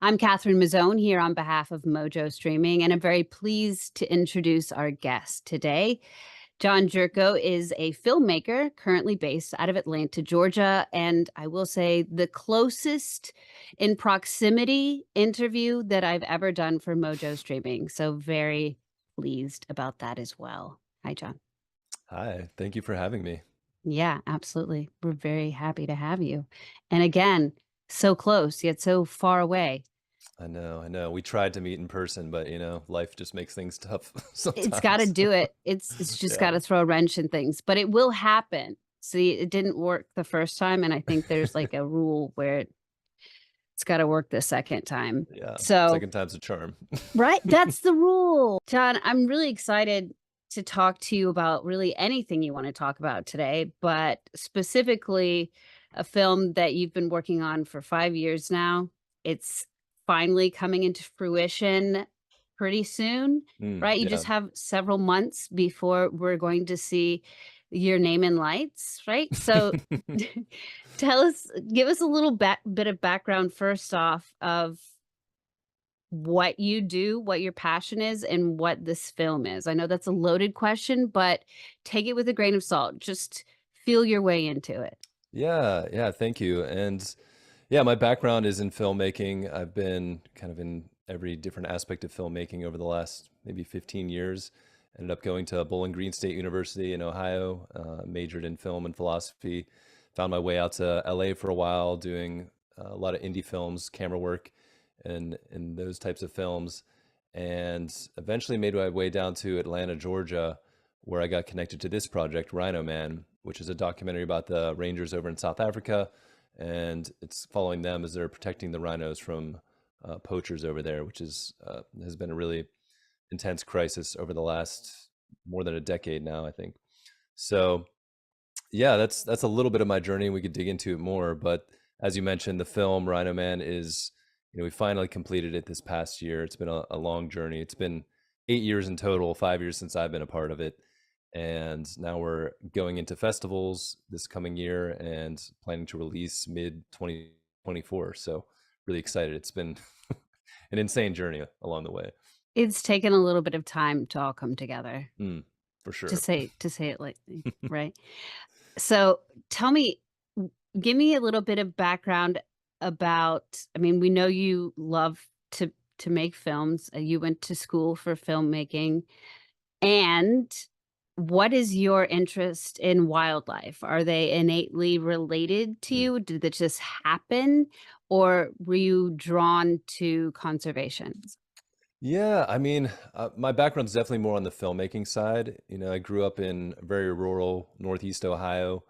I'm Catherine Mazzone here on behalf of Mojo Streaming, and I'm very pleased to introduce our guest today. John Jurko is a filmmaker currently based out of Atlanta, Georgia, and I will say the closest in proximity interview that I've ever done for Mojo Streaming. So very pleased about that as well. Hi, John. Hi, thank you for having me. Yeah, absolutely. We're very happy to have you. And again, so close yet so far away. I know. We tried to meet in person, but life just makes things tough It's gotta sometimes. do it. It's just Yeah. gotta throw a wrench in things, but it will happen. See, it didn't work the first time, and I think there's, like, a rule where it's gotta work the second time. Yeah. So Second time's a charm. right? That's the rule. John, I'm really excited to talk to you about really anything you wanna talk about today, but specifically a film that you've been working on for 5 years now. It's finally coming into fruition pretty soon, right? You Yeah. just have several months before we're going to see your name in lights, right? So tell us give us a little bit of background first off of what you do, what your passion is, and what this film is. I know that's a loaded question, but take it with a grain of salt. Just feel your way into it. Yeah, thank you. And yeah, my background is in filmmaking. I've been kind of in every different aspect of filmmaking over the last maybe 15 years. Ended up going to Bowling Green State University in Ohio, majored in film and philosophy. Found my way out to LA for a while, doing a lot of indie films, camera work, and those types of films. And eventually made my way down to Atlanta, Georgia, where I got connected to this project, RHINO Man, which is a documentary about the Rangers over in South Africa, and it's following them as they're protecting the rhinos from poachers over there, which is has been a really intense crisis over the last more than a decade now, I think. So yeah, that's a little bit of my journey. We could dig into it more, but as you mentioned, the film Rhino Man is, we finally completed it this past year. It's been a long journey. It's been 8 years in total, 5 years since I've been a part of it, and now we're going into festivals this coming year and planning to release mid 2024. So really excited. It's been an insane journey along the way. It's taken a little bit of time to all come together, Mm, for to sure. say it lightly, right? So tell me, give me a little bit of background about, I mean, we know you love to make films. You went to school for filmmaking. And what is your interest in wildlife? Are they innately related to Mm. you? Did it just happen? Or were you drawn to conservation? Yeah, I mean, my background's definitely more on the filmmaking side. I grew up in very rural Northeast Ohio.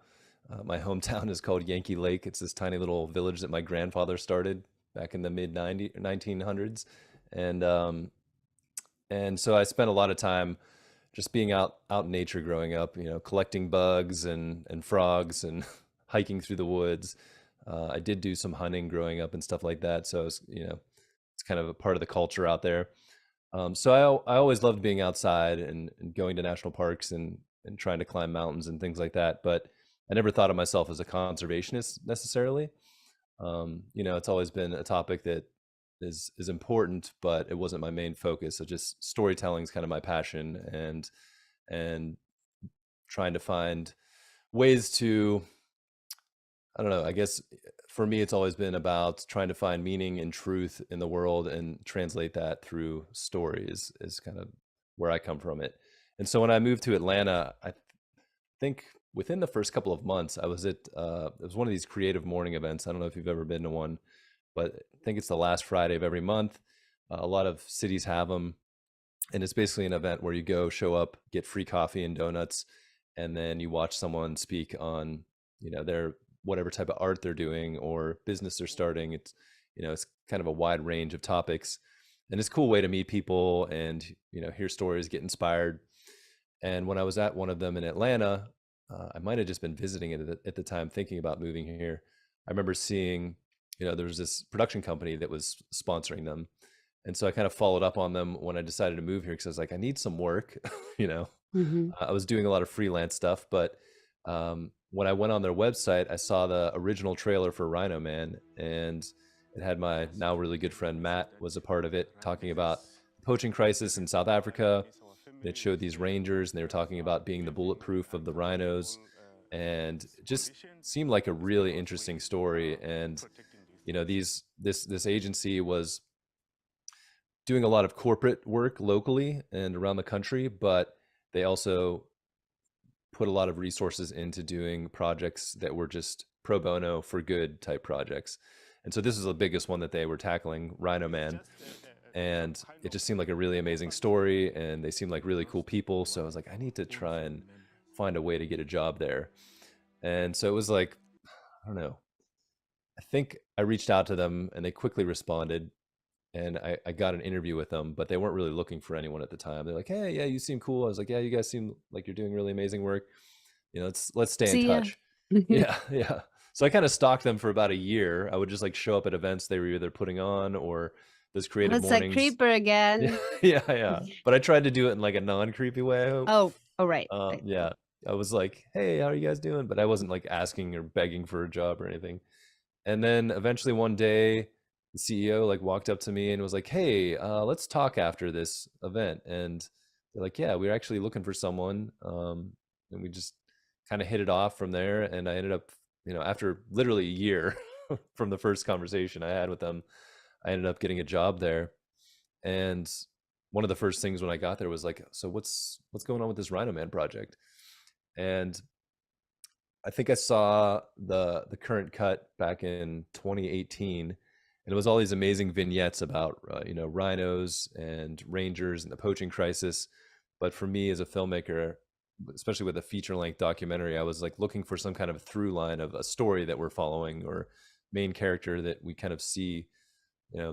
My hometown is called Yankee Lake. It's this tiny little village that my grandfather started back in the mid 1900s. And and so I spent a lot of time just being out in nature growing up, collecting bugs and frogs and hiking through the woods. I did do some hunting growing up and stuff like that. So it's kind of a part of the culture out there. So I always loved being outside and going to national parks and trying to climb mountains and things like that. But I never thought of myself as a conservationist necessarily. It's always been a topic that is important, but it wasn't my main focus. So just storytelling is kind of my passion, and trying to find ways to, I don't know, I guess for me it's always been about trying to find meaning and truth in the world and translate that through stories is kind of where I come from it. And so when I moved to Atlanta, I think within the first couple of months, I was at it was one of these creative morning events. I don't know if you've ever been to one, but I think it's the last Friday of every month. A lot of cities have them, and it's basically an event where you go, show up, get free coffee and donuts, and then you watch someone speak on, their whatever type of art they're doing or business they're starting. It's kind of a wide range of topics, and it's a cool way to meet people and hear stories, get inspired. And when I was at one of them in Atlanta, I might have just been visiting it at the time, thinking about moving here. I remember seeing, there was this production company that was sponsoring them. And so I kind of followed up on them when I decided to move here because I was like, I need some work. you know, Mhm. I was doing a lot of freelance stuff, but when I went on their website, I saw the original trailer for Rhino Man, and It had my now really good friend Matt was a part of it, talking about the poaching crisis in South Africa. It showed these rangers, and they were talking about being the bulletproof of the rhinos, and it just seemed like a really interesting story. And this agency was doing a lot of corporate work locally and around the country, but they also put a lot of resources into doing projects that were just pro bono for good type projects. And so this is the biggest one that they were tackling, Rhino Man. And it just seemed like a really amazing story, and they seemed like really cool people. So I was like, I need to try and find a way to get a job there. And so it was like, I don't know. I think I reached out to them and they quickly responded, and I got an interview with them, but they weren't really looking for anyone at the time. They're like, "Hey, yeah, you seem cool." I was like, "Yeah, you guys seem like you're doing really amazing work. Let's stay in See ya. touch." Yeah, yeah. So I kind of stalked them for about a year. I would just like show up at events they were either putting on or those Oh, creative it's that mornings. creeper Yeah, again. yeah, yeah. But I tried to do it in like a non-creepy way, I hope. Oh, oh, right, right. Yeah. I was like, "Hey, how are you guys doing?" But I wasn't like asking or begging for a job or anything. And then eventually one day, the CEO like walked up to me and was like, "Hey, let's talk after this event." And they're like, "Yeah, we're actually looking for someone." And we just kind of hit it off from there. And I ended up, after literally a year from the first conversation I had with them, I ended up getting a job there. And one of the first things when I got there was like, "So what's going on with this Rhino Man project?" And I think I saw the current cut back in 2018, and it was all these amazing vignettes about rhinos and rangers and the poaching crisis. But for me as a filmmaker, especially with a feature length documentary, I was like looking for some kind of through line of a story that we're following, or main character that we kind of see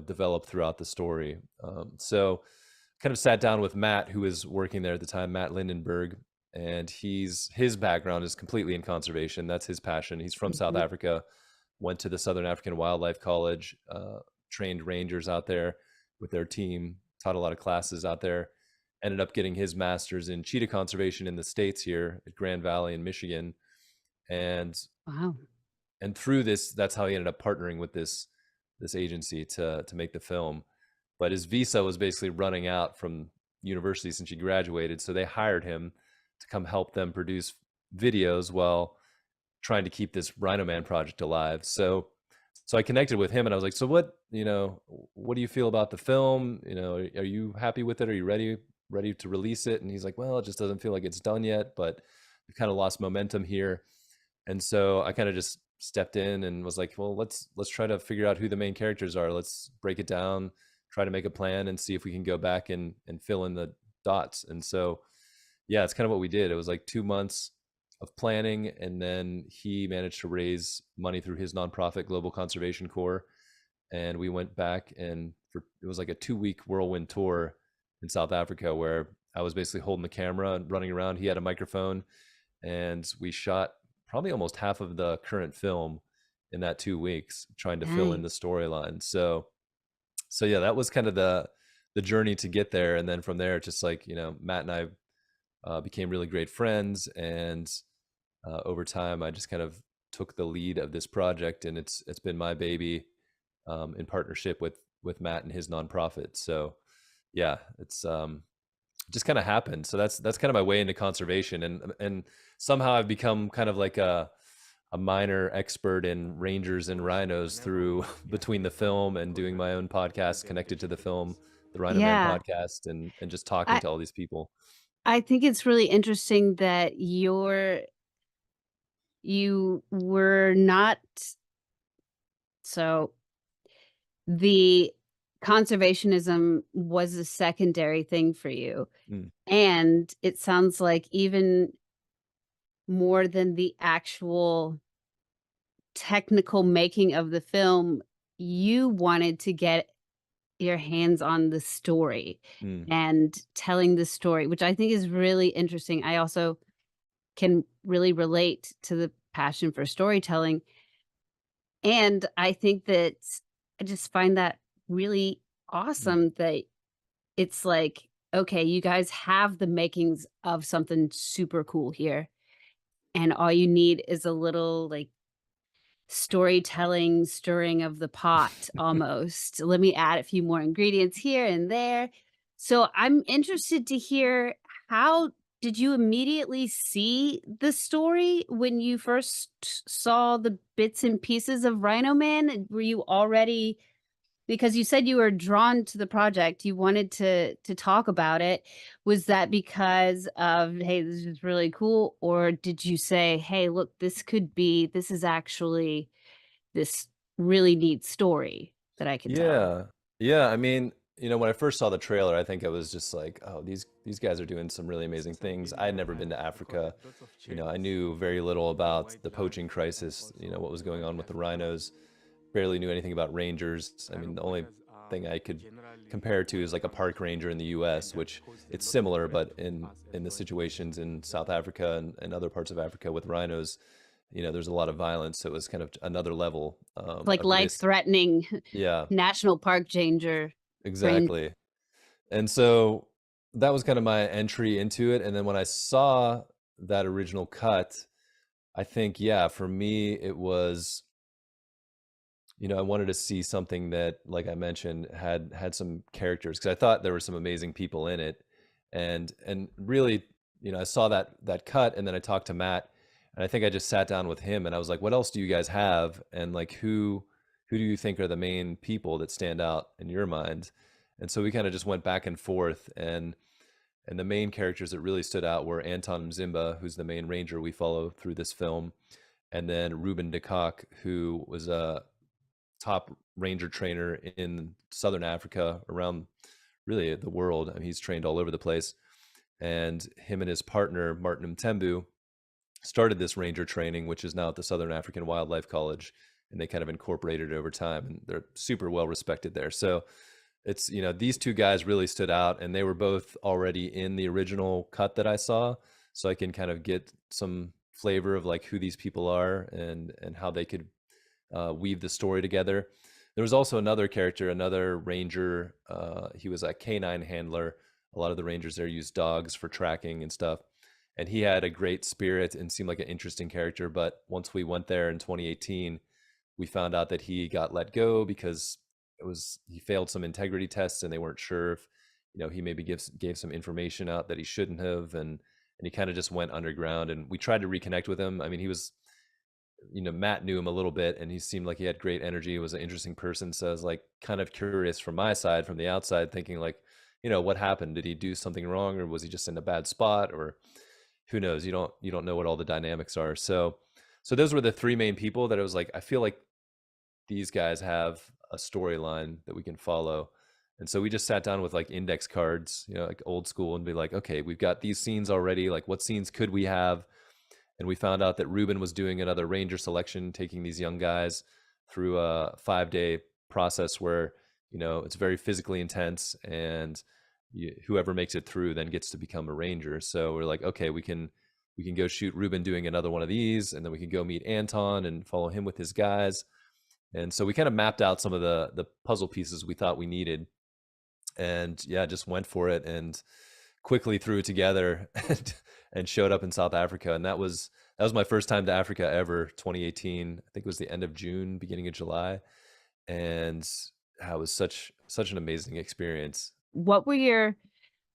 develop throughout the story. So kind of sat down with Matt, who was working there at the time, Matt Lindenberg, and his background is completely in conservation. That's his passion. He's from South Mhm. Africa, went to the Southern African Wildlife College, trained rangers out there with their team, taught a lot of classes out there. Ended up getting his master's in cheetah conservation in the States here at Grand Valley in Michigan. And Wow. through this, that's how he ended up partnering with this agency to make the film. But his visa was basically running out from university since he graduated, so they hired him to come help them produce videos while trying to keep this Rhino Man project alive. So I connected with him and I was like, "So what do you feel about the film? Are you happy with it? Are you ready to release it?" And he's like, "Well, it just doesn't feel like it's done yet, but we've kind of lost momentum here." And so I kind of just stepped in and was like, "Well, let's try to figure out who the main characters are. Let's break it down, try to make a plan, and see if we can go back and fill in the dots." And so, yeah, it's kind of what we did. It was like 2 months of planning, and then he managed to raise money through his nonprofit Global Conservation Corps, and we went back, and it was like a 2-week whirlwind tour in South Africa where I was basically holding the camera and running around. He had a microphone, and we shot probably almost half of the current film in that 2 weeks, trying to fill in Dang. the storyline. So yeah, that was kind of the journey to get there. And then from there, just like Matt and I became really great friends, and over time, I just kind of took the lead of this project, and it's been my baby, in partnership with Matt and his nonprofit. So yeah, it's just kind of happened. So that's kind of my way into conservation, and somehow I've become kind of like a minor expert in rangers and rhinos through between the film and doing my own podcast connected to the film, the Rhino Man Yeah. podcast, and just talking I to all these people. I think it's really interesting that you were not so the conservationism was a secondary thing for you, Mm, and it sounds like even more than the actual technical making of the film, you wanted to get your hands on the story mm, and telling the story, which I think is really interesting. I also can really relate to the passion for storytelling, and I think that I just find that really mm, awesome that it's like, okay, you guys have the makings of something super cool here, and all you need is a little, like, storytelling, stirring of the pot almost. Let me add a few more ingredients here and there. So I'm interested to hear, how did you immediately see the story when you first saw the bits and pieces of Rhino Man? Were you already, because you said you were drawn to the project, you wanted to talk about it. Was that because of, "Hey, this is really cool," or did you say, "Hey, look, this is actually this really neat story that I can tell?" Yeah. Yeah, I mean, when I first saw the trailer, I think I was just like, "Oh, these guys are doing some really amazing things." I had never been to Africa. I knew very little about the poaching crisis, what was going on with the rhinos. Barely knew anything about rangers. I mean, the only thing I could compare to is like a park ranger in the US, which it's similar, but in the situations in South Africa and other parts of Africa with rhinos, there's a lot of violence. So it was kind of another level Like of risk. life-threatening Yeah, national park danger range. exactly. And so that was kind of my entry into it. And then when I saw that original cut, I think, yeah, for me, it was, I wanted to see something that, like I mentioned, had some characters because I thought there were some amazing people in it, and really, I saw that cut, and then I talked to Matt, and I think I just sat down with him, and I was like, "What else do you guys have? And like, who do you think are the main people that stand out in your mind?" And so we kind of just went back and forth, and the main characters that really stood out were Anton Mzimba, who's the main ranger we follow through this film, and then Ruben de Kock, who was a top ranger trainer in Southern Africa, around really the world. I mean, he's trained all over the place. And him and his partner, Martin Mtembu, started this ranger training, which is now at the Southern African Wildlife College. And they kind of incorporated it over time. And they're super well respected there. So it's, these two guys really stood out, and they were both already in the original cut that I saw. So I can kind of get some flavor of like who these people are and how they could weave the story together. There was also another character, another ranger. He was a canine handler. A lot of the rangers there use dogs for tracking and stuff. And he had a great spirit and seemed like an interesting character. But once we went there in 2018, we found out that he got let go because he failed some integrity tests, and they weren't sure if he maybe gave some information out that he shouldn't have, and he kind of just went underground. And we tried to reconnect with him. I mean, he was, Matt knew him a little bit, and he seemed like he had great energy. He was an interesting person. So I was like kind of curious from my side, from the outside, thinking like, what happened? Did he do something wrong, or was he just in a bad spot, or who knows? You don't know what all the dynamics are. So those were the three main people that I was like, I feel like these guys have a storyline that we can follow. And so we just sat down with like index cards, like old school, and be like, okay, we've got these scenes already. Like, what scenes could we have? And we found out that Ruben was doing another ranger selection, taking these young guys through a 5-day process where, it's very physically intense, and whoever makes it through then gets to become a ranger. So we're like, okay, we can go shoot Ruben doing another one of these, and then we can go meet Anton and follow him with his guys. And so we kind of mapped out some of the puzzle pieces we thought we needed, and yeah, just went for it and quickly threw it together and showed up in South Africa. And that was my first time to Africa ever, 2018. I think it was the end of June, beginning of July. And it was such an amazing experience. What were your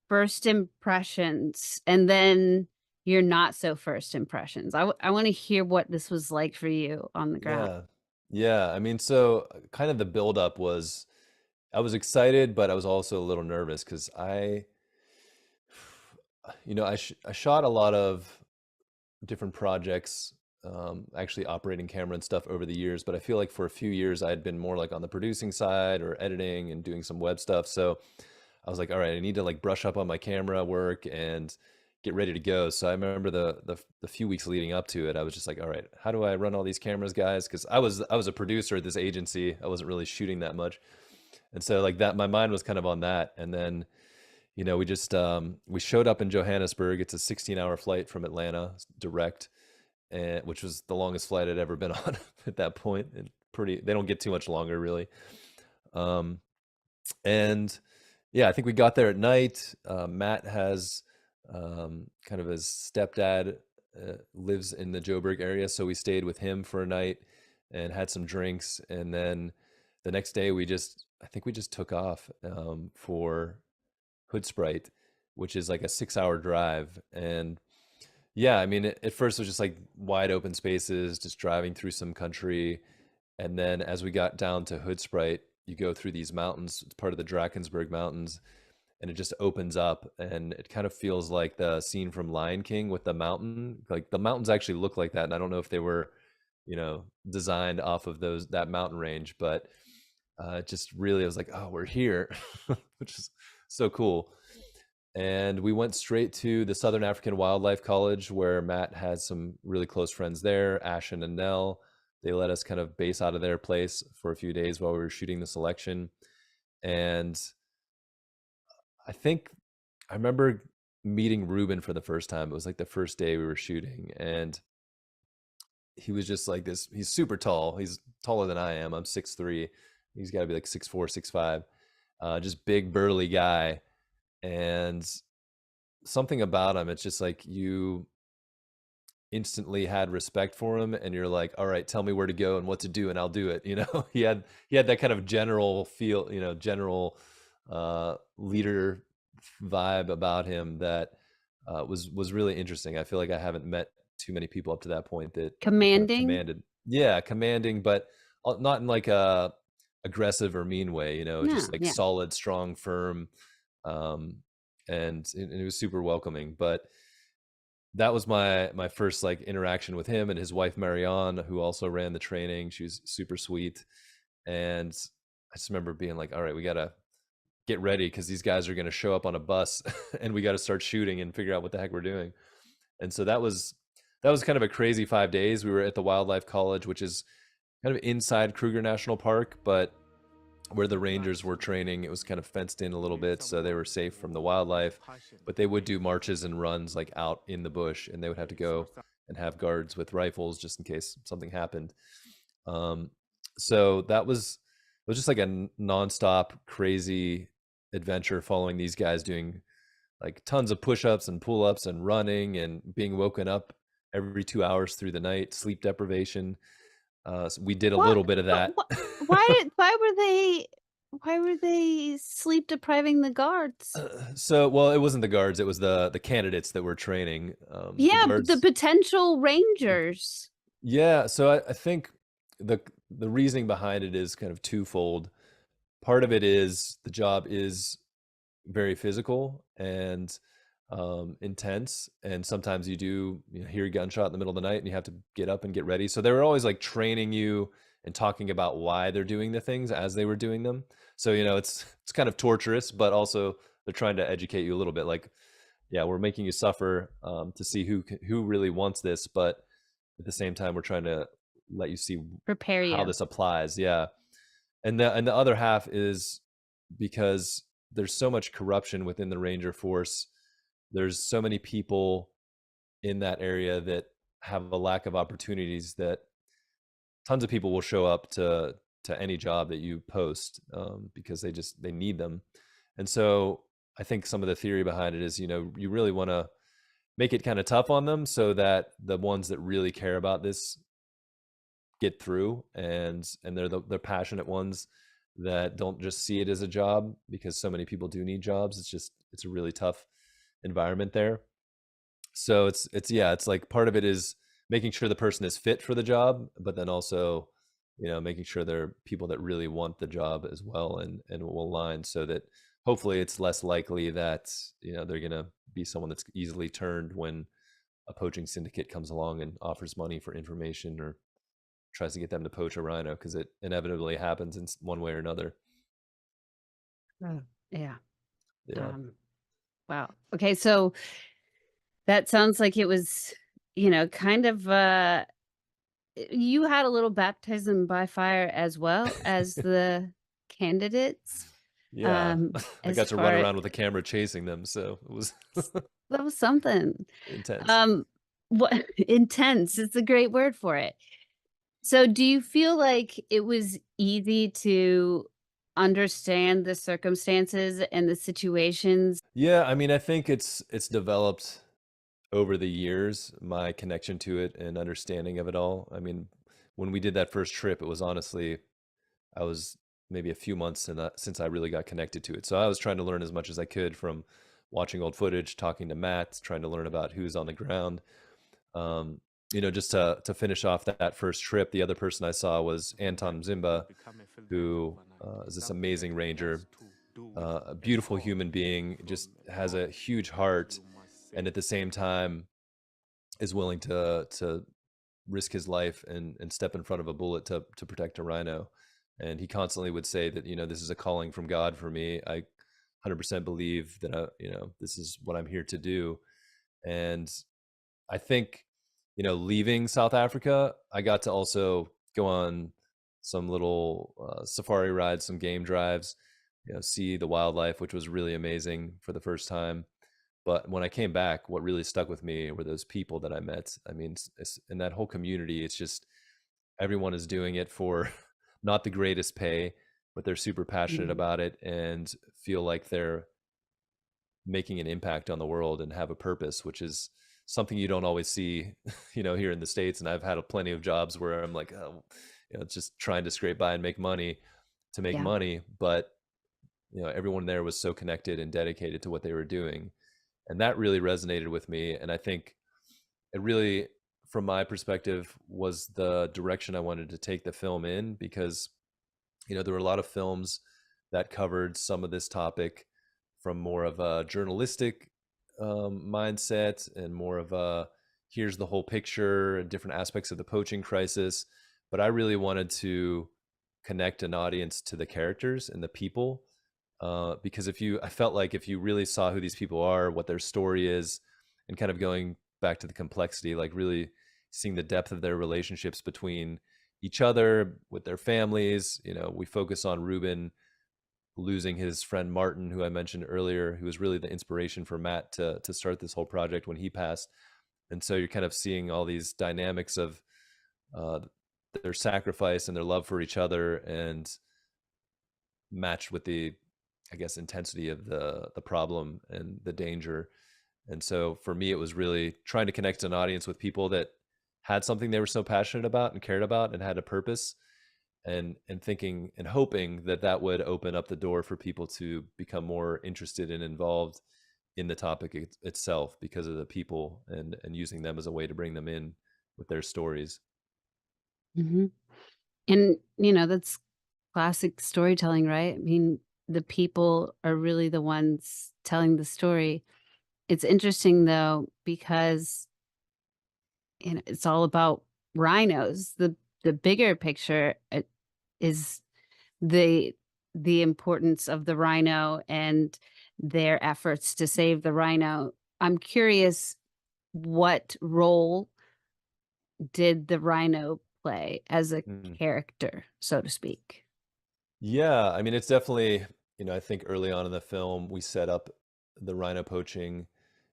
first impressions, and then your not so first impressions? I wanna hear what this was like for you on the ground. Yeah. Yeah. I mean, so kind of the buildup was, I was excited, but I was also a little nervous because I shot a lot of different projects, actually operating camera and stuff over the years. But I feel like for a few years I had been more like on the producing side or editing and doing some web stuff. So I was like, all right, I need to like brush up on my camera work and get ready to go. So I remember the few weeks leading up to it, I was just like, all right, how do I run all these cameras, guys? Because I was a producer at this agency. I wasn't really shooting that much, and so like that, my mind was kind of on that. And then we just we showed up in Johannesburg. It's a 16-hour flight from Atlanta, direct, and which was the longest flight I'd ever been on at that point. And they don't get too much longer, really. Um, and yeah, I think we got there at night. Matt has kind of his stepdad lives in the Joburg area, so we stayed with him for a night. and had some drinks, and then the next day I think we just took off for Hood, which is like a 6-hour drive. And yeah, I mean, at first it was just like wide open spaces, just driving through some country. And then as we got down to Hood, you go through these mountains. It's part of the Drakensberg Mountains, and it just opens up, and it kind of feels like the scene from Lion King with the mountain. Like the mountains actually look like that, and I don't know if they were, designed off of that mountain range, but just really, I was like, oh, we're here, which is so cool. And we went straight to the Southern African Wildlife College, where Matt has some really close friends there, Ashen and Nell. They let us kind of base out of their place for a few days while we were shooting the selection. And I think I remember meeting Ruben for the first time. It was like the first day we were shooting, and he was just like this. He's super tall. He's taller than I am. I'm 6'3". He's got to be like 6'4", 6'5". Just big burly guy. And something about him, it's just like you instantly had respect for him, and you're like, all right, tell me where to go and what to do and I'll do it. He had that kind of general feel, general leader vibe about him that was really interesting. I feel like I haven't met too many people up to that point that kind of Commanding? commanded. Yeah, commanding, but not in like a aggressive or mean way, No, just like yeah. solid, strong, firm. And it was super welcoming. But that was my first like interaction with him and his wife Marianne, who also ran the training. She was super sweet. And I just remember being like, all right, we gotta get ready because these guys are gonna show up on a bus and we gotta start shooting and figure out what the heck we're doing. And so that was kind of a crazy 5 days. We were at the Wildlife College, which is kind of inside Kruger National Park, but where the rangers were training, it was kind of fenced in a little bit, so they were safe from the wildlife. But they would do marches and runs like out in the bush, and they would have to go and have guards with rifles just in case something happened. So it was just like a nonstop crazy adventure following these guys doing like tons of push-ups and pull-ups and running and being woken up every 2 hours through the night, sleep deprivation. So we did a What little bit of but that. why were they sleep depriving the guards? So, well, it wasn't the guards; it was the candidates that were training. The Yeah, but the guards, potential rangers. yeah. So I think the reasoning behind it is kind of twofold. Part of it is the job is very physical and intense, and sometimes you do hear a gunshot in the middle of the night, and you have to get up and get ready. So they were always like training you and talking about why they're doing the things as they were doing them. So it's kind of torturous, but also they're trying to educate you a little bit. Like, yeah, we're making you suffer to see who really wants this, but at the same time, we're trying to let you see Prepare how you. this applies. Yeah, and the other half is because there's so much corruption within the Ranger force. There's so many people in that area that have a lack of opportunities that tons of people will show up to any job that you post because they need them. And so I think some of the theory behind it is you really want to make it kind of tough on them so that the ones that really care about this get through, and they're passionate ones that don't just see it as a job, because so many people do need jobs. It's a really tough environment there. So it's like part of it is making sure the person is fit for the job, but then also making sure they're people that really want the job as well, and will align, so that hopefully it's less likely that they're going to be someone that's easily turned when a poaching syndicate comes along and offers money for information or tries to get them to poach a rhino, because it inevitably happens in one way or another. Oh, yeah. Yeah. Um, wow. Okay, so that sounds like it was, kind of, you had a little baptism by fire as well as the candidates, Yeah. I as got to run far around with a camera chasing them, so it was that was something. intense. Um, what intense, it's a great word for it. So do you feel like it was easy to understand the circumstances and the situations? Yeah, I mean, I think it's developed over the years, my connection to it and understanding of it all. I mean, when we did that first trip, it was honestly, I was maybe a few months since I really got connected to it. So I was trying to learn as much as I could from watching old footage, talking to Matt, trying to learn about who's on the ground. Um, just to finish off that first trip, the other person I saw was Anton Zimba, who is this amazing ranger, a beautiful human being, just has a huge heart, and at the same time is willing to risk his life and step in front of a bullet to protect a rhino. And he constantly would say that, this is a calling from God for me. I 100% believe that this is what I'm here to do. And I think, leaving South Africa, I got to also go on some little safari rides, some game drives, see the wildlife, which was really amazing for the first time. But when I came back, what really stuck with me were those people that I met. I mean, in that whole community, it's just everyone is doing it for not the greatest pay, but they're super passionate Mhm. about it and feel like they're making an impact on the world and have a purpose, which is something you don't always see, here in the States. And I've had plenty of jobs where I'm like, oh, just trying to scrape by and make money to make Yeah. money. But, everyone there was so connected and dedicated to what they were doing. And that really resonated with me. And I think it really, from my perspective, was the direction I wanted to take the film in, because there were a lot of films that covered some of this topic from more of a journalistic mindset and more of a here's the whole picture and different aspects of the poaching crisis. But I really wanted to connect an audience to the characters and the people, because I felt like if you really saw who these people are, what their story is, and kind of going back to the complexity, like really seeing the depth of their relationships between each other, with their families. We focus on Ruben losing his friend Martin, who I mentioned earlier, who was really the inspiration for Matt to start this whole project when he passed. And so you're kind of seeing all these dynamics of uh, their sacrifice and their love for each other, and matched with the, I guess, intensity of the problem and the danger. And so for me, it was really trying to connect an audience with people that had something they were so passionate about and cared about and had a purpose, and thinking and hoping that that would open up the door for people to become more interested and involved in the topic itself, because of the people, and using them as a way to bring them in with their stories. Mhm. And, that's classic storytelling, right? I mean, the people are really the ones telling the story. It's interesting though, because it's all about rhinos. The bigger picture is the the importance of the rhino and their efforts to save the rhino. I'm curious, what role did the rhino play as a Mm. character, so to speak? Yeah, I mean, it's definitely, I think early on in the film, we set up the rhino poaching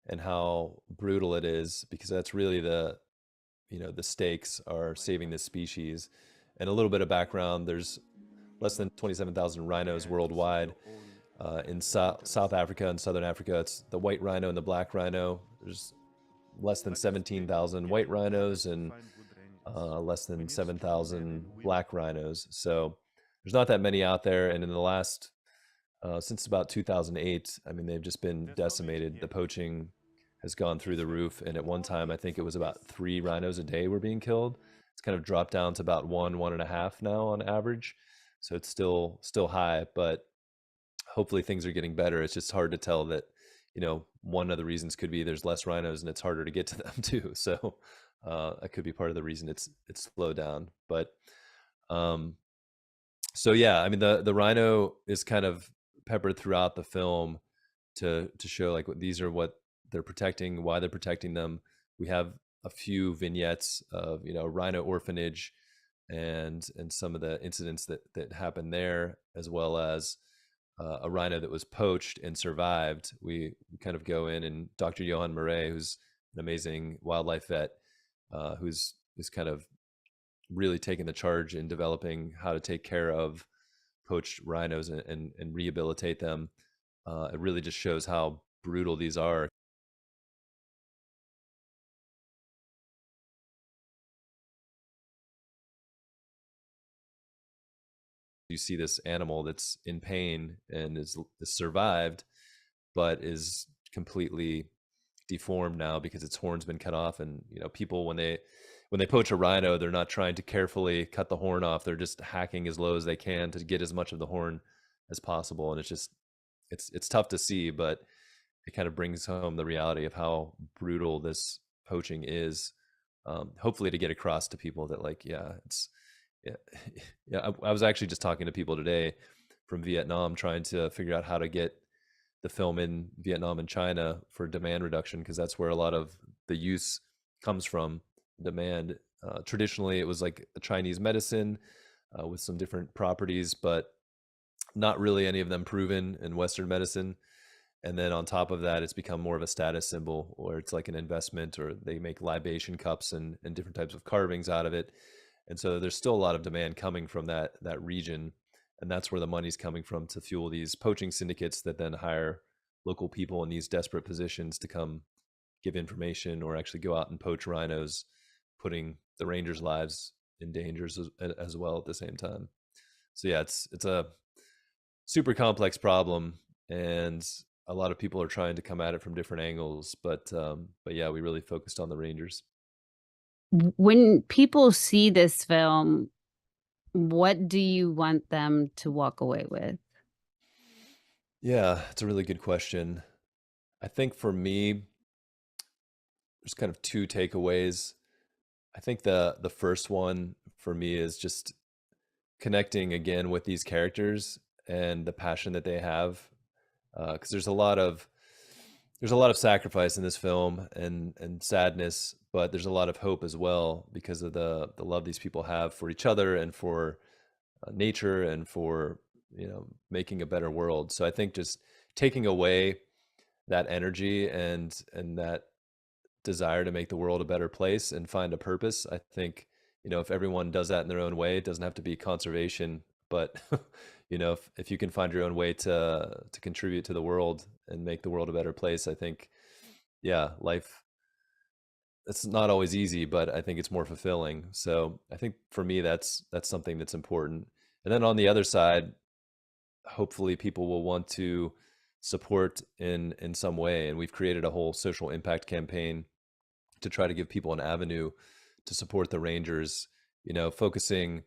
and how brutal it is, because that's really the stakes are saving this species. And a little bit of background: there's less than 27,000 rhinos worldwide. In South Africa and Southern Africa, it's the white rhino and the black rhino. There's less than 17,000 white rhinos and less than 7,000 black rhinos. So there's not that many out there. And in the last, since about 2008, I mean, they've just been decimated. The poaching has gone through the roof. And at one time, I think it was about 3 rhinos a day were being killed. It's kind of dropped down to about 1.5 now on average. So it's still high, but hopefully things are getting better. It's just hard to tell that, one of the reasons could be there's less rhinos and it's harder to get to them too. So that could be part of the reason it's slowed down. But um, so yeah, I mean, the rhino is kind of peppered throughout the film to show like these are what they're protecting, why they're protecting them. We have a few vignettes of rhino orphanage and some of the incidents that happened there, as well as a rhino that was poached and survived. We kind of go in, and Dr. Johan Murray, who's an amazing wildlife vet, who's kind of really taken the charge in developing how to take care of poached rhinos and rehabilitate them. It really just shows how brutal these are. you see this animal that's in pain and is survived, but is completely deformed now because its horn's been cut off. And people, when they poach a rhino, they're not trying to carefully cut the horn off. They're just hacking as low as they can to get as much of the horn as possible. And it's tough to see, but it kind of brings home the reality of how brutal this poaching is. Hopefully to get across to people that, like, yeah, it's yeah, yeah. I was actually just talking to people today from Vietnam, trying to figure out how to get the film in Vietnam and China for demand reduction, because that's where a lot of the use comes from. Demand. Traditionally, it was like a Chinese medicine with some different properties, but not really any of them proven in Western medicine. And then on top of that, it's become more of a status symbol, or it's like an investment, or they make libation cups and different types of carvings out of it. And so there's still a lot of demand coming from that region, and that's where the money's coming from to fuel these poaching syndicates that then hire local people in these desperate positions to come give information or actually go out and poach rhinos, putting the rangers' lives in danger as well at the same time. So yeah, it's a super complex problem, and a lot of people are trying to come at it from different angles. But yeah, we really focused on the rangers. When people see this film, what do you want them to walk away with? Yeah, it's a really good question. I think for me, there's kind of two takeaways. I think the first one for me is just connecting again with these characters and the passion that they have, because there's a lot of sacrifice in this film and sadness, but there's a lot of hope as well because of the love these people have for each other and for nature and for making a better world. So I think just taking away that energy and that desire to make the world a better place and find a purpose. I think, if everyone does that in their own way, it doesn't have to be conservation, but if you can find your own way to contribute to the world and make the world a better place, I think, yeah, life, it's not always easy, but I think it's more fulfilling. So I think for me, that's something that's important. And then on the other side, hopefully people will want to support in some way. And we've created a whole social impact campaign to try to give people an avenue to support the Rangers, focusing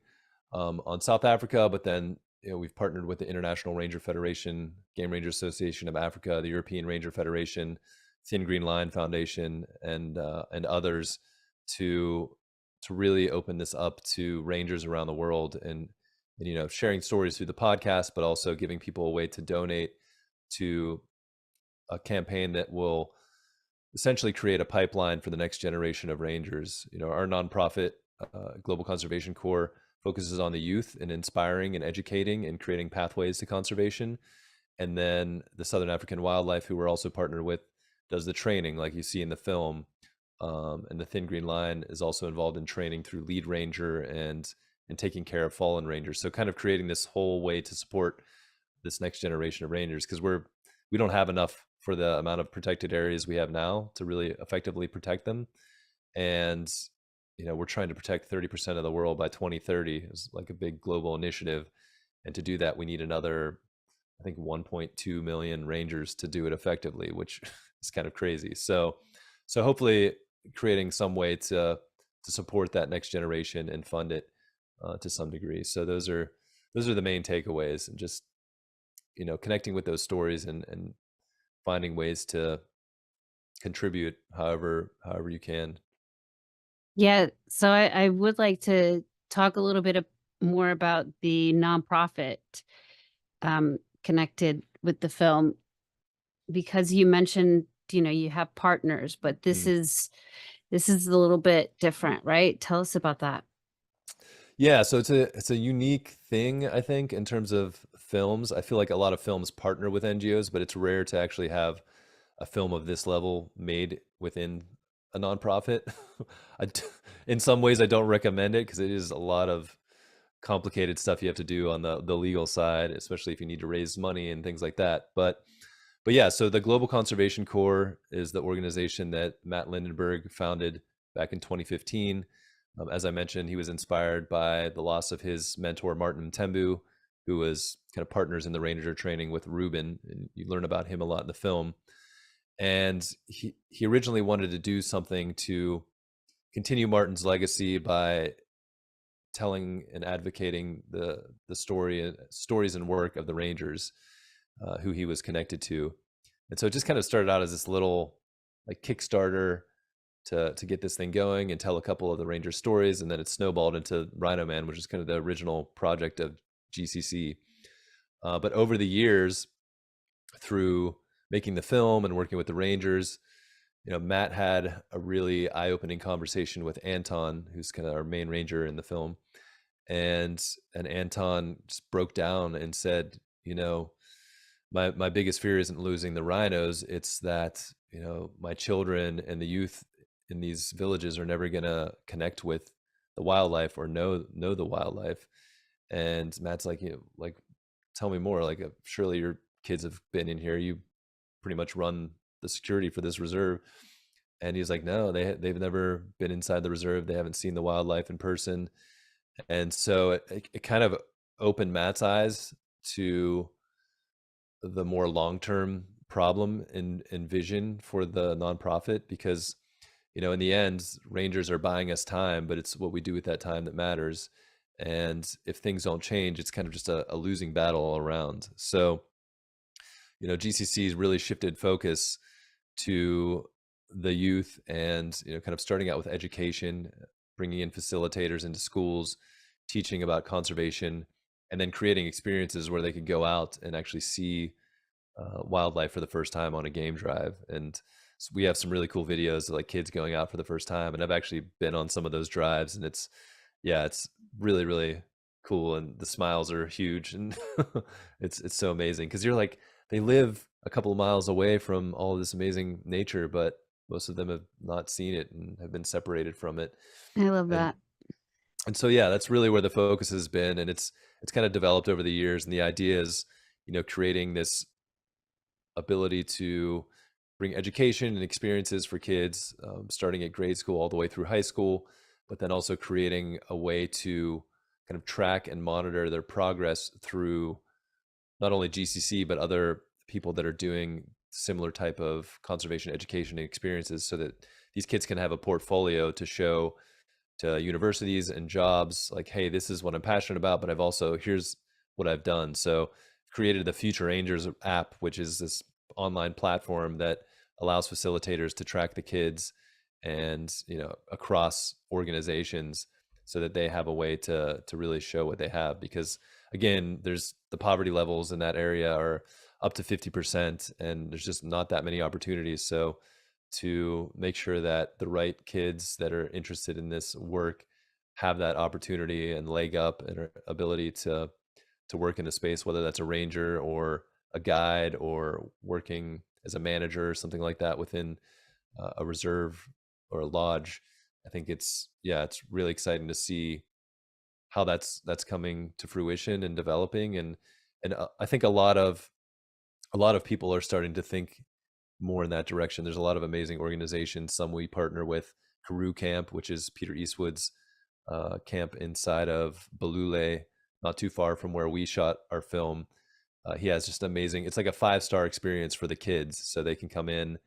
on South Africa, but then we've partnered with the International Ranger Federation, Game Ranger Association of Africa, the European Ranger Federation, Thin Green Line Foundation, and others to really open this up to rangers around the world, and sharing stories through the podcast, but also giving people a way to donate to a campaign that will essentially create a pipeline for the next generation of rangers. Our nonprofit, Global Conservation Corps, focuses on the youth and inspiring and educating and creating pathways to conservation. And then the Southern African Wildlife, who we're also partnered with, does the training like you see in the film. And the Thin Green Line is also involved in training through Lead Ranger and taking care of fallen rangers. So kind of creating this whole way to support this next generation of rangers, because we don't have enough for the amount of protected areas we have now to really effectively protect them. And we're trying to protect 30% of the world by 2030. It's like a big global initiative, and to do that we need another, I think, 1.2 million rangers to do it effectively, which is kind of crazy. So hopefully creating some way to support that next generation and fund it to some degree. So those are the main takeaways, and just connecting with those stories and finding ways to contribute however you can. Yeah, so I would like to talk a little bit more about the nonprofit connected with the film, because you mentioned you have partners, but this Mm. is a little bit different, right? Tell us about that. Yeah, so it's a unique thing, I think, in terms of films. I feel like a lot of films partner with NGOs, but it's rare to actually have a film of this level made within a nonprofit. In some ways, I don't recommend it because it is a lot of complicated stuff you have to do on the legal side, especially if you need to raise money and things like that. But yeah, so the Global Conservation Corps is the organization that Matt Lindenberg founded back in 2015. As I mentioned, he was inspired by the loss of his mentor, Martin Tembu, who was kind of partners in the Ranger training with Ruben, and you learn about him a lot in the film. And he originally wanted to do something to continue Martin's legacy by telling and advocating the stories and work of the Rangers, who he was connected to. And so it just kind of started out as this little like Kickstarter to get this thing going and tell a couple of the Ranger stories, and then it snowballed into RHINO Man, which is kind of the original project of GCC. But over the years, through making the film and working with the Rangers, Matt had a really eye-opening conversation with Anton, who's kind of our main Ranger in the film, and Anton just broke down and said, my biggest fear isn't losing the rhinos. It's that, my children and the youth in these villages are never going to connect with the wildlife or know the wildlife. And Matt's like, like, tell me more. Like, surely your kids have been in here. You pretty much run the security for this reserve. And he's like, no, they've never been inside the reserve. They haven't seen the wildlife in person. And so it kind of opened Matt's eyes to the more long-term problem and vision for the nonprofit, because in the end, Rangers are buying us time, but it's what we do with that time that matters. And if things don't change, it's kind of just a losing battle all around. So GCC's really shifted focus to the youth, and kind of starting out with education, bringing in facilitators into schools, teaching about conservation, and then creating experiences where they could go out and actually see wildlife for the first time on a game drive. And so we have some really cool videos of like kids going out for the first time, and I've actually been on some of those drives, and it's really, really cool, and the smiles are huge, and it's so amazing, because you're like, they live a couple of miles away from all of this amazing nature, but most of them have not seen it and have been separated from it. I love and that. and so yeah, that's really where the focus has been, and it's kind of developed over the years. And the idea is, creating this ability to bring education and experiences for kids, starting at grade school all the way through high school, but then also creating a way to kind of track and monitor their progress through not only GCC, but other people that are doing similar type of conservation education and experiences, so that these kids can have a portfolio to show to universities and jobs, like, hey, this is what I'm passionate about, but here's what I've done. So created the Future Rangers app, which is this online platform that allows facilitators to track the kids and across organizations, so that they have a way to really show what they have. Because again, there's the poverty levels in that area are up to 50%, and there's just not that many opportunities. So to make sure that the right kids that are interested in this work have that opportunity and leg up and ability to work in a space, whether that's a ranger or a guide or working as a manager or something like that within a reserve or a lodge. I think it's really exciting to see how that's coming to fruition and developing. And I think a lot of people are starting to think more in that direction. There's a lot of amazing organizations. Some we partner with, Karoo Camp, which is Peter Eastwood's camp inside of Balule, not too far from where we shot our film. He has just amazing, it's like a 5-star experience for the kids, so they can come in,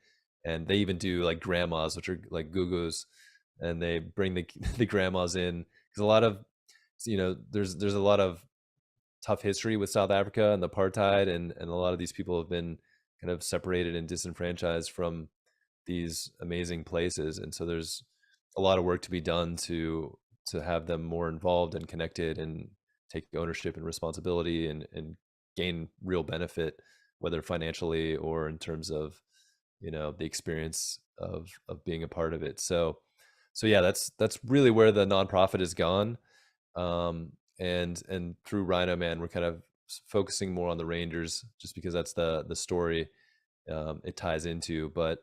and they even do like grandmas, which are like gugus, and they bring the the grandmas in, because a lot of there's a lot of tough history with South Africa and the apartheid, and a lot of these people have been kind of separated and disenfranchised from these amazing places. And so there's a lot of work to be done to have them more involved and connected and take ownership and responsibility, and gain real benefit, whether financially or in terms of the experience of being a part of it. So yeah, that's really where the nonprofit has gone. And through RHINO Man, we're kind of focusing more on the Rangers, just because that's the story it ties into. But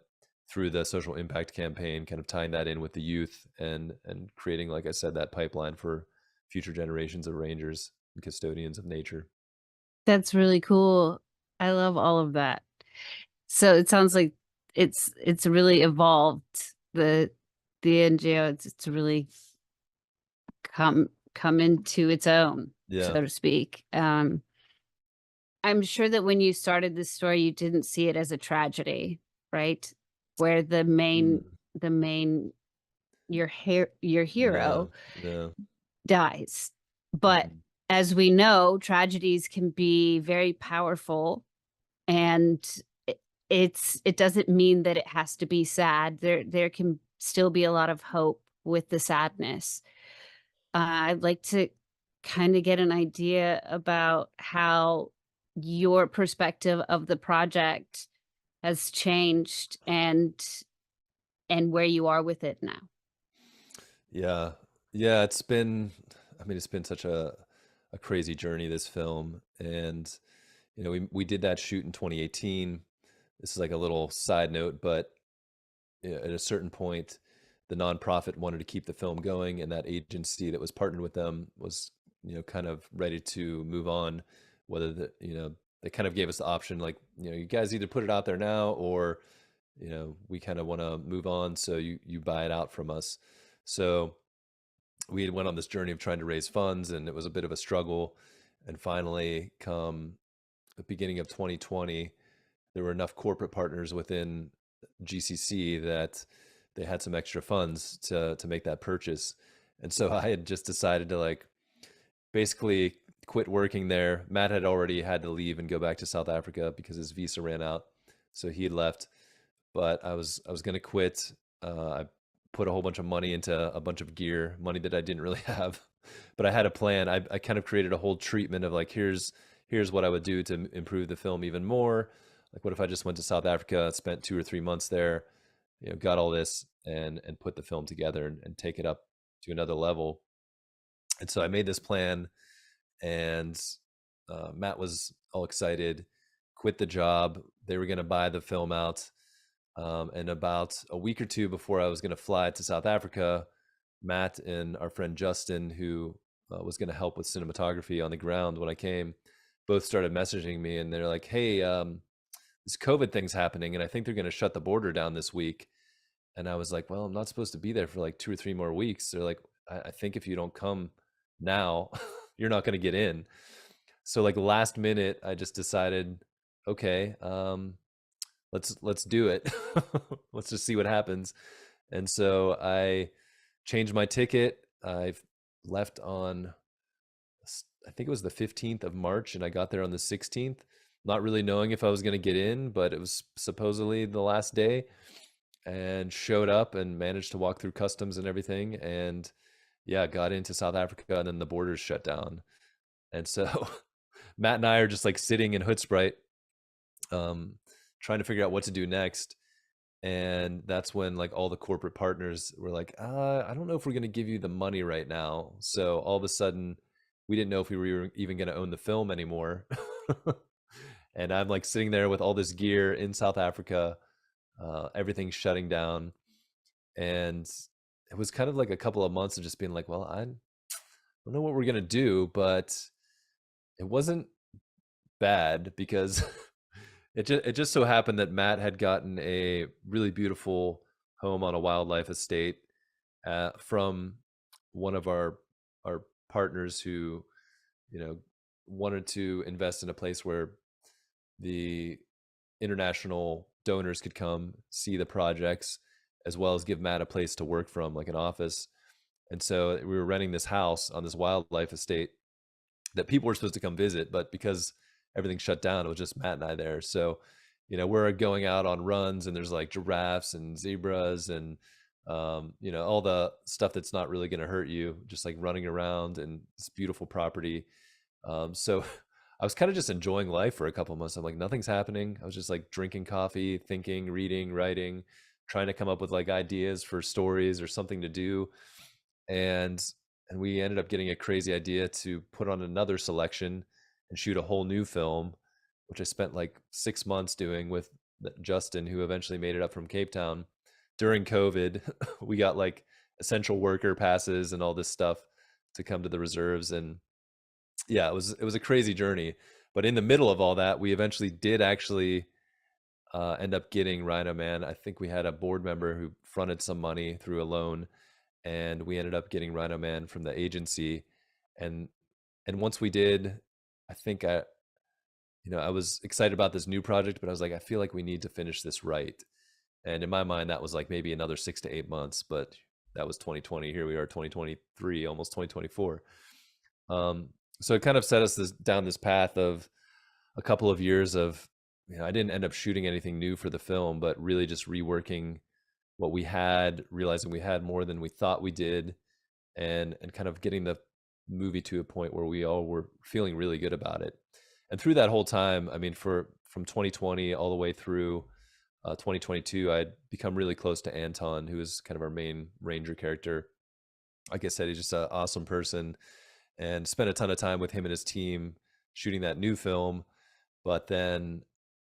through the social impact campaign, kind of tying that in with the youth, and creating, like I said, that pipeline for future generations of Rangers and custodians of nature. That's really cool. I love all of that. So it sounds like it's really evolved. The NGO, it's really come into its own, Yeah. so to speak. I'm sure that when you started this story, you didn't see it as a tragedy, right? Where Mm, the main your hero no, no. dies. But Mhm. as we know, tragedies can be very powerful, and it doesn't mean that it has to be sad. There can still be a lot of hope with the sadness. I'd like to kind of get an idea about how your perspective of the project has changed and where you are with it now. Yeah. Yeah, it's been I mean, it's been such a crazy journey, this film, and, we did that shoot in 2018. This is like a little side note, but, at a certain point, the nonprofit wanted to keep the film going, and that agency that was partnered with them was, kind of ready to move on, whether they kind of gave us the option, like, "You guys either put it out there now or, we kinda wanna move on, so you buy it out from us." So we had went on this journey of trying to raise funds, and it was a bit of a struggle. And finally, come the beginning of 2020, there were enough corporate partners within GCC that they had some extra funds to make that purchase. And so I had just decided to, like, basically quit working there. Matt had already had to leave and go back to South Africa because his visa ran out, so he had left. But I was gonna quit. I put a whole bunch of money into a bunch of gear, money that I didn't really have, but I had a plan. I kind of created a whole treatment of, like, here's what I would do to improve the film even more. Like, what if I just went to South Africa, spent 2 or 3 months there, got all this and put the film together and take it up to another level. And so I made this plan, and Matt was all excited, quit the job. They were going to buy the film out. And about a week or two before I was going to fly to South Africa, Matt and our friend Justin, who was going to help with cinematography on the ground when I came, both started messaging me, and they're like, "Hey, this COVID thing's happening, and I think they're going to shut the border down this week." And I was like, "Well, I'm not supposed to be there for like 2 or 3 more weeks." They're like, I think if you don't come now, you're not going to get in." So, like, last minute, I just decided, okay, let's do it. Let's just see what happens. And so I changed my ticket. I left on, I think it was the 15th of March, and I got there on the 16th, not really knowing if I was going to get in, but it was supposedly the last day, and showed up and managed to walk through customs and everything. And yeah, got into South Africa, and then the borders shut down. And so Matt and I are just like sitting in Hoodspite, um, trying to figure out what to do next. And that's when, like, all the corporate partners were like, I don't know if we're going to give you the money right now. So all of a sudden, we didn't know if we were even going to own the film anymore. And I'm like sitting there with all this gear in South Africa, everything's shutting down. And it was kind of like a couple of months of just being like, well, I don't know what we're going to do. But it wasn't bad because it just so happened that Matt had gotten a really beautiful home on a wildlife estate, from one of our partners who, you know wanted to invest in a place where the international donors could come see the projects, as well as give Matt a place to work from, like an office. And so we were renting this house on this wildlife estate that people were supposed to come visit, but because everything shut down, it was just Matt and I there. So, we're going out on runs, and there's like giraffes and zebras and, all the stuff that's not really going to hurt you, just like running around and this beautiful property. So I was kind of just enjoying life for a couple months. I'm like, nothing's happening. I was just like drinking coffee, thinking, reading, writing, trying to come up with like ideas for stories or something to do. And and we ended up getting a crazy idea to put on another selection and shoot a whole new film, which I spent like 6 months doing with Justin, who eventually made it up from Cape Town during COVID. We got like essential worker passes and all this stuff to come to the reserves. And yeah, it was a crazy journey. But in the middle of all that, we eventually did actually end up getting Rhino Man. I think we had a board member who fronted some money through a loan, and we ended up getting Rhino Man from the agency. And once we did, I think I was excited about this new project, but I was like, I feel like we need to finish this right. And in my mind, that was like maybe another 6 to 8 months, but that was 2020. Here we are, 2023, almost 2024. Um, so it kind of set us down this path of a couple of years of, I didn't end up shooting anything new for the film, but really just reworking what we had, realizing we had more than we thought we did, and kind of getting the movie to a point where we all were feeling really good about it. And through that whole time, I mean, from 2020 all the way through 2022, I'd become really close to Anton, who is kind of our main ranger character. Like I said, he's just an awesome person, and spent a ton of time with him and his team shooting that new film. But then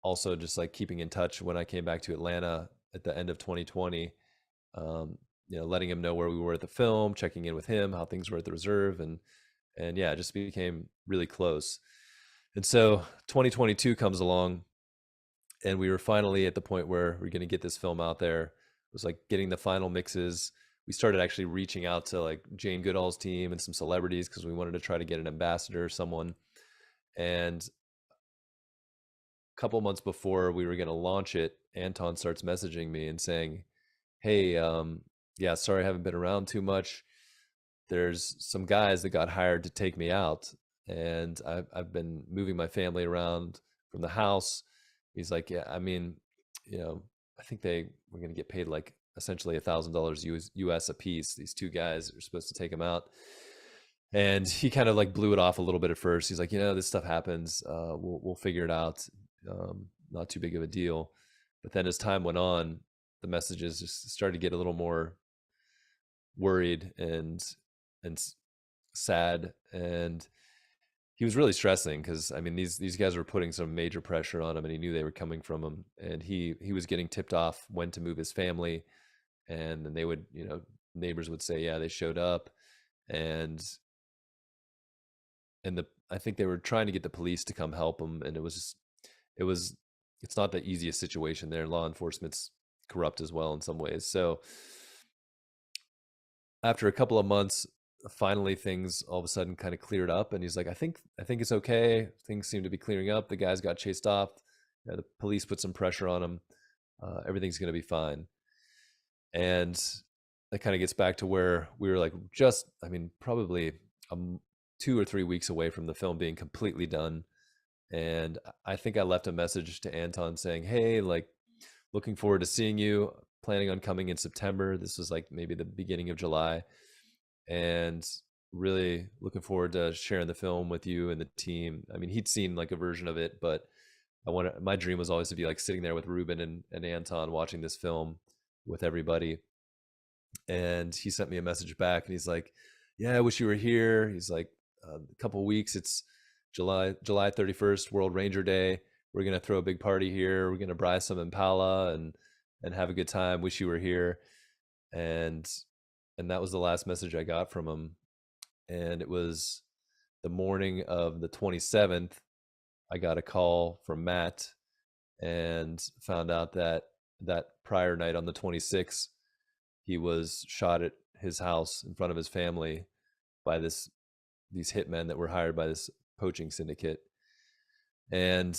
also just like keeping in touch when I came back to Atlanta at the end of 2020, letting him know where we were at the film, checking in with him, how things were at the reserve, and yeah, it just became really close. And so 2022 comes along, and we were finally at the point where we're going to get this film out there. It was like getting the final mixes. We started actually reaching out to like Jane Goodall's team and some celebrities because we wanted to try to get an ambassador or someone. And a couple months before we were going to launch it, Anton starts messaging me and saying, "Hey, yeah, sorry I haven't been around too much. There's some guys that got hired to take me out, and I've been moving my family around from the house." He's like, "Yeah, I mean, you know, I think they were going to get paid like essentially $1,000 US a piece. These two guys are supposed to take him out." And he kind of like blew it off a little bit at first. He's like, "This stuff happens. We'll figure it out. Not too big of a deal." But then as time went on, the messages just started to get a little more worried and sad, and he was really stressing because I mean these guys were putting some major pressure on him, and he knew they were coming from him, and he was getting tipped off when to move his family, and then they would neighbors would say, yeah, they showed up, and the I think they were trying to get the police to come help him, and it was it's not the easiest situation there. Law enforcement's corrupt as well in some ways. So after a couple of months, finally things all of a sudden kind of cleared up, and he's like, I think it's okay. Things seem to be clearing up. The guys got chased off. The police put some pressure on him. Everything's going to be fine. And that kind of gets back to where we were like, just, I mean, probably 2 or 3 weeks away from the film being completely done. And I think I left a message to Anton saying, "Hey, like, looking forward to seeing you. Planning on coming in September." This was like maybe the beginning of July. And really looking forward to sharing the film with you and the team. I mean, he'd seen like a version of it, but my dream was always to be like sitting there with Ruben and Anton watching this film with everybody. And he sent me a message back, and he's like, "Yeah, I wish you were here." He's like, "A couple weeks, it's July 31st, World Ranger Day. We're gonna throw a big party here. We're gonna buy some Impala and have a good time. Wish you were here." And that was the last message I got from him. And it was the morning of the 27th. I got a call from Matt and found out that that prior night on the 26th, he was shot at his house in front of his family by these hitmen that were hired by this poaching syndicate. And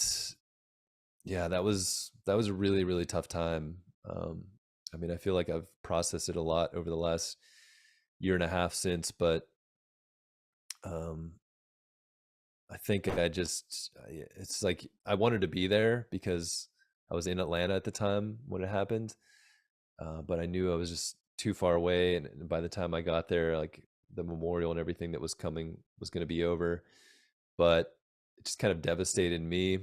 yeah, that was a really, really tough time. I mean, I feel like I've processed it a lot over the last year and a half since, but um I think it's like I wanted to be there because I was in Atlanta at the time when it happened, but I knew I was just too far away, and by the time I got there, like the memorial and everything that was coming was going to be over. But it just kind of devastated me.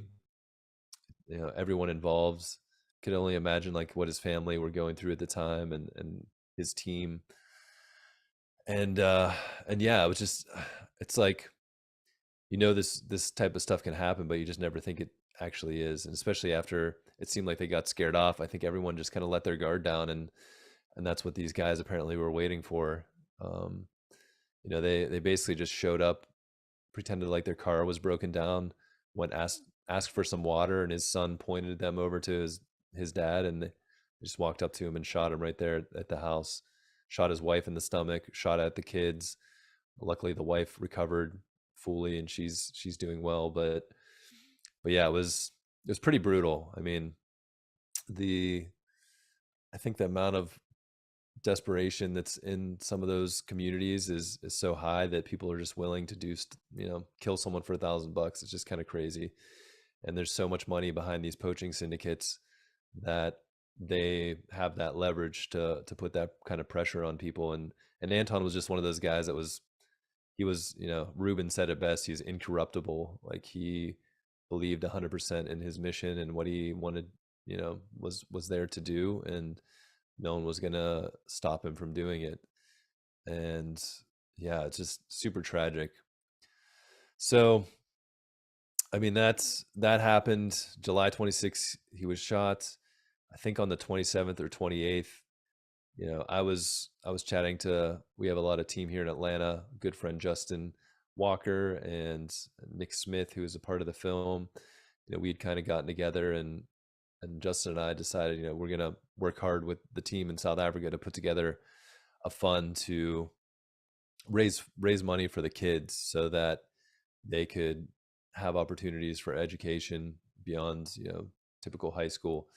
Everyone involved could only imagine like what his family were going through at the time, and his team, and yeah, it was just it's like this type of stuff can happen, but you just never think it actually is. And especially after it seemed like they got scared off, I think everyone just kind of let their guard down, and that's what these guys apparently were waiting for. um they basically just showed up, pretended like their car was broken down, went asked for some water, and his son pointed them over to his dad, and they just walked up to him and shot him right there at the house. Shot his wife in the stomach, shot at the kids. Luckily the wife recovered fully, and she's doing well. But but yeah, it was pretty brutal. I mean, the I think the amount of desperation that's in some of those communities is so high that people are just willing to kill someone for $1,000. It's just kind of crazy. And there's so much money behind these poaching syndicates that they have that leverage to put that kind of pressure on people. And Anton was just one of those guys that was, Ruben said it best, he's incorruptible. Like, he believed 100% in his mission and what he wanted, was there to do, and no one was gonna stop him from doing it. And yeah, it's just super tragic. So I mean, that happened July 26th. He was shot. I think on the 27th or 28th. I was chatting to, we have a lot of team here in Atlanta, good friend Justin Walker and Nick Smith, who is a part of the film. We'd kind of gotten together, and Justin and I decided, we're gonna work hard with the team in South Africa to put together a fund to raise money for the kids so that they could have opportunities for education beyond, typical high school.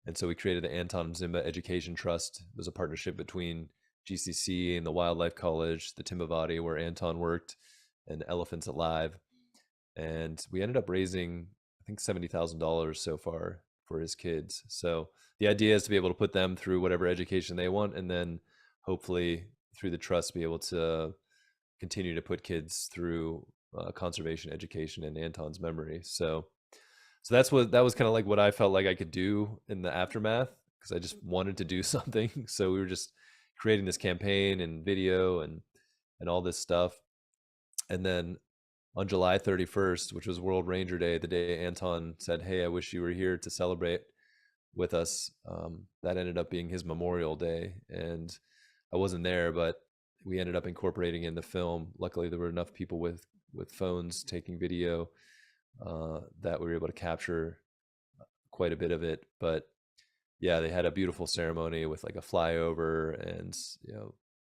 And so we created the Anton Zimba Education Trust. It was a partnership between GCC and the Wildlife College, the Timbavati, where Anton worked, and Elephants Alive. And we ended up raising, I think, $70,000 so far for his kids. So the idea is to be able to put them through whatever education they want, and then hopefully through the trust be able to continue to put kids through conservation education in Anton's memory. So that was kind of like what I felt like I could do in the aftermath, because I just wanted to do something. So we were just creating this campaign and video and all this stuff. And then on July 31st, which was World Ranger Day, the day Anton said, "Hey, I wish you were here to celebrate with us," that ended up being his Memorial Day. And I wasn't there, but we ended up incorporating in the film. Luckily, there were enough people with phones taking video that we were able to capture quite a bit of it. But yeah, they had a beautiful ceremony with like a flyover, and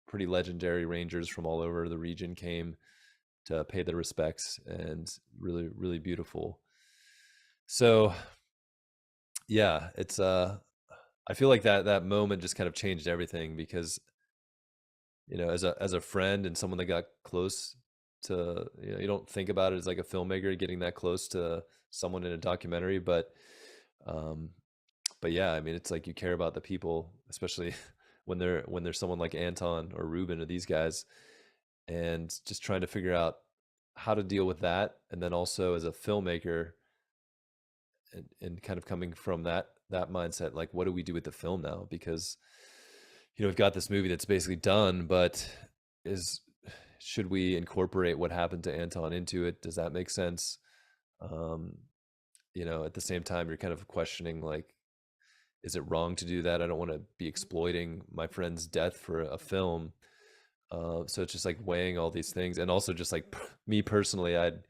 pretty legendary rangers from all over the region came to pay their respects, and really, really beautiful. So yeah, it's I feel like that moment just kind of changed everything, because as a friend and someone that got close to, you don't think about it as like a filmmaker getting that close to someone in a documentary, um but yeah, I mean, it's like you care about the people, especially when there's someone like Anton or Ruben or these guys, and just trying to figure out how to deal with that. And then also as a filmmaker, and kind of coming from that mindset, like, what do we do with the film now? Because we've got this movie that's basically done, but is should we incorporate what happened to Anton into it? Does that make sense? um at the same time, you're kind of questioning, like, is it wrong to do that? I don't want to be exploiting my friend's death for a film. So it's just like weighing all these things. And also just like me personally, I'd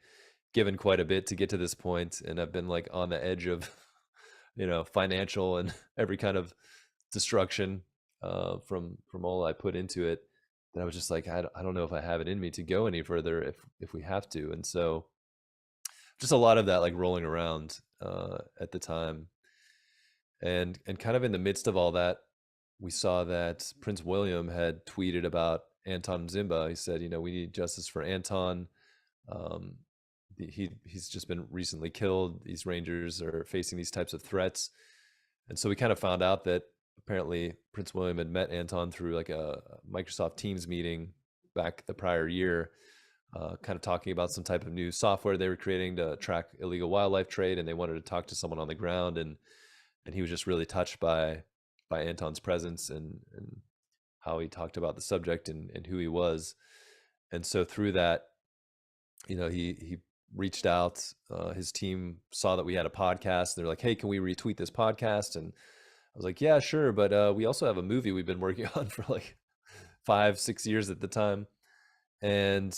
given quite a bit to get to this point, and I've been like on the edge of financial and every kind of destruction from all I put into it, that I was just like, I don't know if I have it in me to go any further if we have to. And so just a lot of that like rolling around at the time. And kind of in the midst of all that, we saw that Prince William had tweeted about Anton Zimba. He said, we need justice for Anton. Um, he's just been recently killed. These Rangers are facing these types of threats. And so we kind of found out that apparently Prince William had met Anton through like a Microsoft Teams meeting back the prior year, kind of talking about some type of new software they were creating to track illegal wildlife trade. And they wanted to talk to someone on the ground. And he was just really touched by Anton's presence, and how he talked about the subject, and who he was. And so through that, he reached out. His team saw that we had a podcast. They're like, "Hey, can we retweet this podcast?" And I was like, "Yeah, sure." But we also have a movie we've been working on for like 5-6 years at the time. And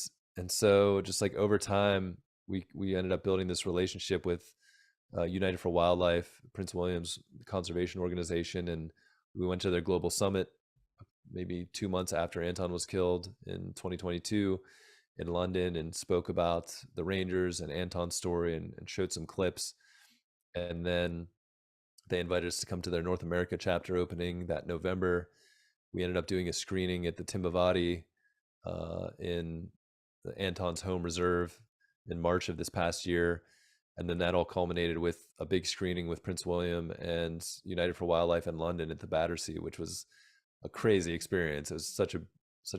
so just like over time, we ended up building this relationship with United for Wildlife, Prince William's conservation organization, and we went to their global summit maybe 2 months after Anton was killed in 2022. in London and spoke about the Rangers and Anton's story and showed some clips. And then they invited us to come to their North America chapter opening that November. We ended up doing a screening at the Timbavati in Anton's home reserve in March of this past year. And then that all culminated with a big screening with Prince William and United for Wildlife in London at the Battersea, which was a crazy experience. It was such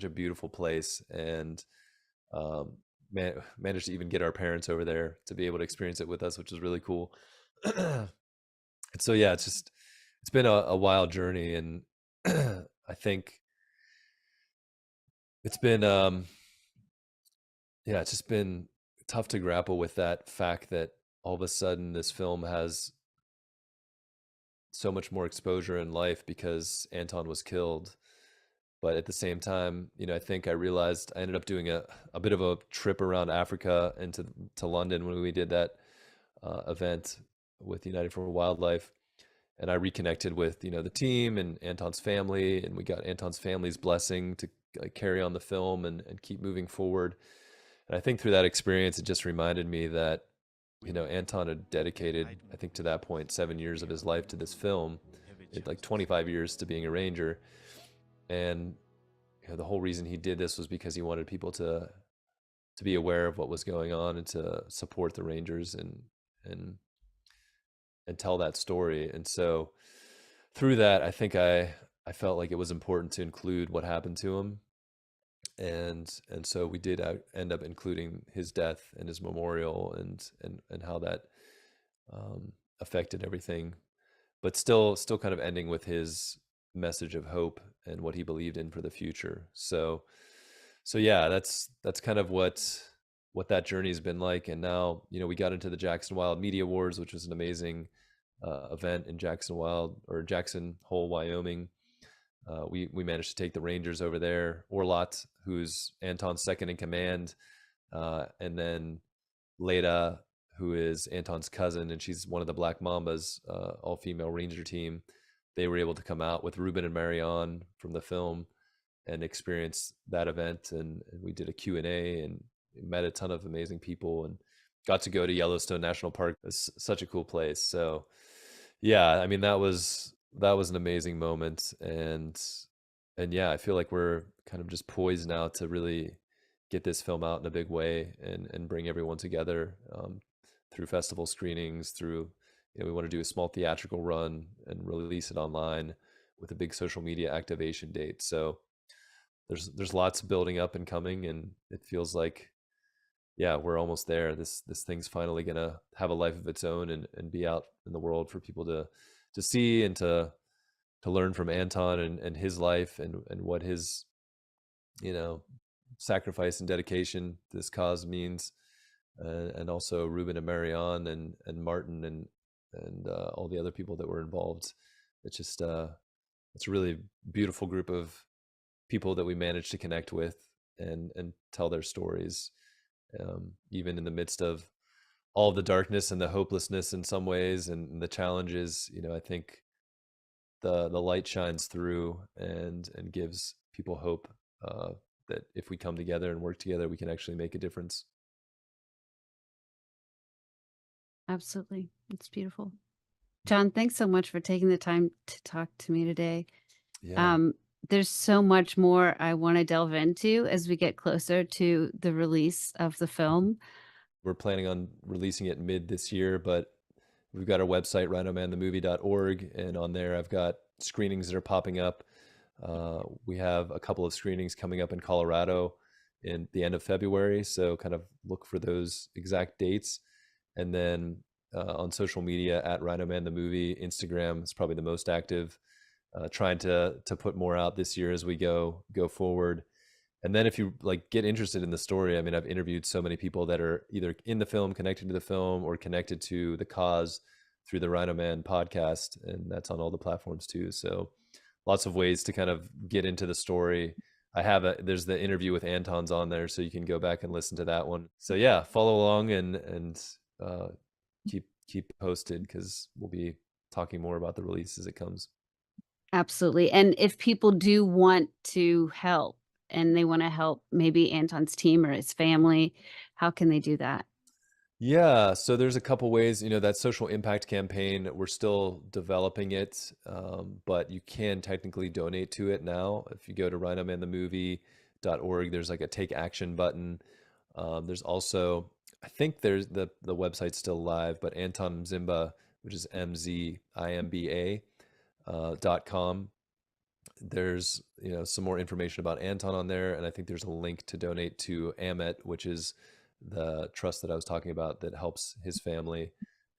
a beautiful place, and managed to even get our parents over there to be able to experience it with us, which was really cool. And so yeah, it's been a wild journey, and I think it's been yeah, it's just been tough to grapple with that fact that all of a sudden this film has so much more exposure in life because Anton was killed. But at the same time, I think I realized I ended up doing a bit of a trip around Africa and to London when we did that event with United for Wildlife. And I reconnected with, the team and Anton's family, and we got Anton's family's blessing to carry on the film and keep moving forward. And I think through that experience, it just reminded me that, Anton had dedicated, I think to that point, 7 years of his life to this film, like 25 years to being a ranger. And the whole reason he did this was because he wanted people to be aware of what was going on and to support the Rangers and and tell that story. And so through that, I think I felt like it was important to include what happened to him, and so we did end up including his death and his memorial and how that affected everything, but still kind of ending with his message of hope and what he believed in for the future. So yeah, that's kind of what that journey has been like. And now, we got into the Jackson Wild Media Awards, which was an amazing event in Jackson Hole, Wyoming. We managed to take the Rangers over there. Orlot, who's Anton's second in command, and then Leda, who is Anton's cousin, and she's one of the Black Mambas, all-female Ranger team. They were able to come out with Ruben and Marianne from the film and experience that event, and we did a Q&A and met a ton of amazing people and got to go to Yellowstone National Park. It's such a cool place. So yeah, I mean, that was an amazing moment, and yeah, I feel like we're kind of just poised now to really get this film out in a big way and bring everyone together through festival screenings, through we want to do a small theatrical run and release it online with a big social media activation date. So there's lots building up and coming, and it feels like, yeah, we're almost there. This thing's finally gonna have a life of its own and be out in the world for people to see and to learn from Anton and his life and what his you know sacrifice and dedication to this cause means, and also Ruben and Marianne and Martin and all the other people that were involved. It's just it's a really beautiful group of people that we managed to connect with and tell their stories, even in the midst of all the darkness and the hopelessness in some ways and the challenges. I think the light shines through and gives people hope, that if we come together and work together, we can actually make a difference. Absolutely. It's beautiful. John, thanks so much for taking the time to talk to me today. Yeah, Um, there's so much more I want to delve into as we get closer to the release of the film. we're planning on releasing it mid this year, but we've got our website, rhinomanthemovie.org, and on there I've got screenings that are popping up. We have a couple of screenings coming up in Colorado in the end of February, so kind of look for those exact dates. And then on social media at Rhino Man the Movie, Instagram is probably the most active. Trying to put more out this year as we go forward. And then if you get interested in the story, I mean, I've interviewed so many people that are either in the film, connected to the film, or connected to the cause through the Rhino Man podcast, and that's on all the platforms too. So lots of ways to kind of get into the story. There's the interview with Anton's on there, so you can go back and listen to that one. So yeah, follow along and uh, keep posted, because we'll be talking more about the release as it comes. Absolutely. And if people do want to help, and they want to help maybe Anton's team or his family, how can they do that? Yeah, so there's a couple ways, that social impact campaign, we're still developing it, but you can technically donate to it now. If you go to rhinomanthemovie.org, there's like a take action button. There's also, I think there's the website's still live, but Anton Mzimba, which is MZIMBA, .com. There's, some more information about Anton on there, and I think there's a link to donate to Amet, which is the trust that I was talking about that helps his family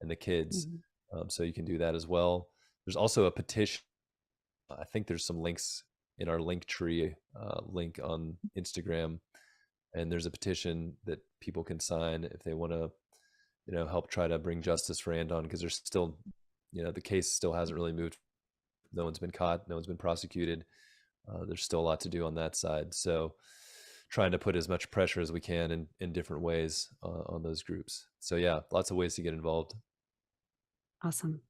and the kids. Mhm. So you can do that as well. There's also a petition. I think there's some links in our link tree link on Instagram, and there's a petition that people can sign if they want to, help try to bring justice for Anton, because there's still, the case still hasn't really moved. No one's been caught. No one's been prosecuted. There's still a lot to do on that side. So trying to put as much pressure as we can in different ways on those groups. So yeah, lots of ways to get involved. Awesome.